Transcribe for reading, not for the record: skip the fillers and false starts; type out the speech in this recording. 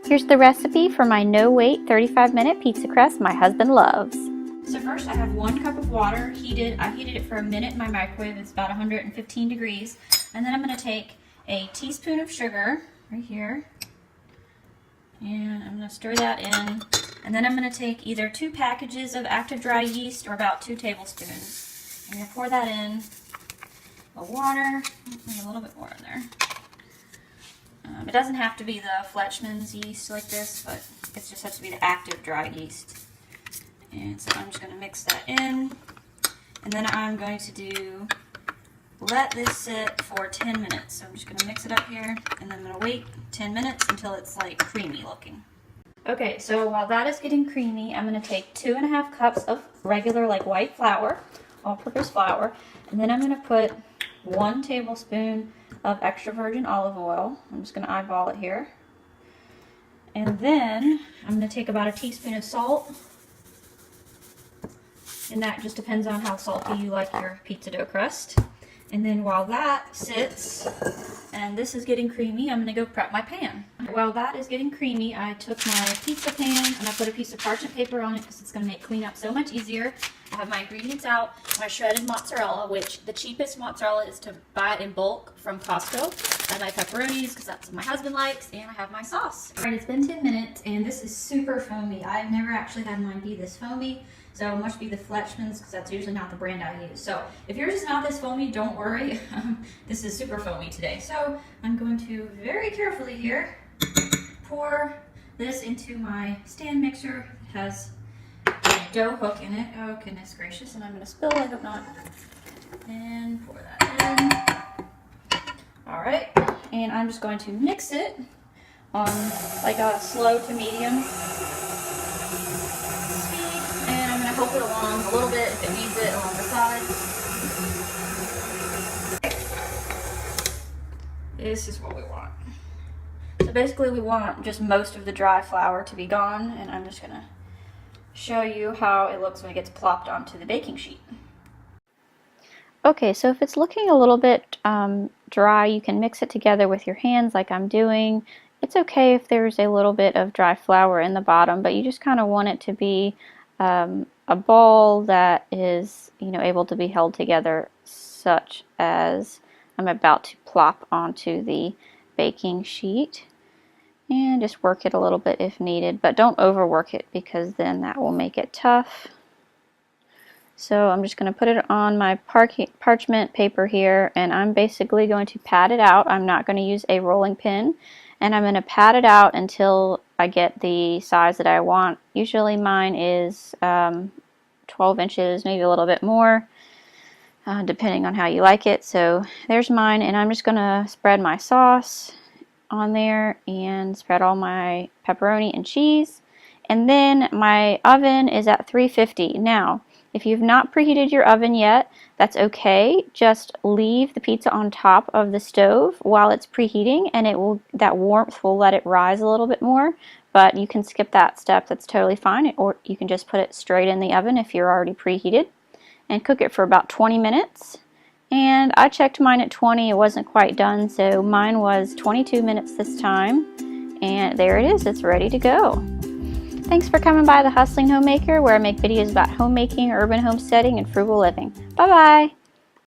Here's the recipe for my no-wait 35-minute pizza crust my husband loves. So first I have 1 cup of water heated. I heated it for a minute in my microwave. It's about 115 degrees. And then I'm going to take a teaspoon of sugar right here. And I'm going to stir that in. And then I'm going to take either 2 packages of active dry yeast or about 2 tablespoons. I'm going to pour that in. The water, maybe a little bit more in there. It doesn't have to be the Fletchman's yeast like this, but it just has to be the active dry yeast. And so I'm just going to mix that in. And then I'm going to let this sit for 10 minutes. So I'm just going to mix it up here, and then I'm going to wait 10 minutes until it's like creamy looking. Okay, so while that is getting creamy, I'm going to take 2.5 cups of regular like white flour, all-purpose flour, and then I'm going to put 1 tablespoon of extra virgin olive oil. I'm just going to eyeball it here. And then I'm going to take about a teaspoon of salt. And that just depends on how salty you like your pizza dough crust. And then while that sits, and this is getting creamy, I'm going to go prep my pan. While that is getting creamy, I took my pizza pan and I put a piece of parchment paper on it because it's going to make cleanup so much easier. I have my ingredients out, my shredded mozzarella, which the cheapest mozzarella is to buy it in bulk from Costco. I have my pepperonis because that's what my husband likes, and I have my sauce. Alright, it's been 10 minutes and this is super foamy. I've never actually had mine be this foamy. So it must be the Fletchman's because that's usually not the brand I use. So if yours is not this foamy, don't worry. This is super foamy today. So I'm going to very carefully here pour this into my stand mixer. It has a dough hook in it. Oh goodness gracious. And I'm going to spill, I hope not. And pour that in. Alright. And I'm just going to mix it on like a slow to medium. Help it along a little bit if it needs it along the sides. This is what we want. So basically we want just most of the dry flour to be gone, and I'm just going to show you how it looks when it gets plopped onto the baking sheet. Okay, so if it's looking a little bit dry, you can mix it together with your hands like I'm doing. It's okay if there's a little bit of dry flour in the bottom, but you just kind of want it to be a ball that is, able to be held together, such as I'm about to plop onto the baking sheet, and just work it a little bit if needed, but don't overwork it because then that will make it tough. So I'm just going to put it on my parchment paper here, and I'm basically going to pat it out. I'm not going to use a rolling pin, and I'm going to pat it out until I get the size that I want. Usually mine is 12 inches, maybe a little bit more, depending on how you like it. So there's mine, and I'm just going to spread my sauce on there and spread all my pepperoni and cheese. And then my oven is at 350. Now, if you've not preheated your oven yet, that's okay. Just leave the pizza on top of the stove while it's preheating, and that warmth will let it rise a little bit more. But you can skip that step. That's totally fine. Or you can just put it straight in the oven if you're already preheated, and cook it for about 20 minutes. And I checked mine at 20. It wasn't quite done, so mine was 22 minutes this time. And there it is. It's ready to go. Thanks for coming by the Hustling Homemaker, where I make videos about homemaking, urban homesteading, and frugal living. Bye-bye!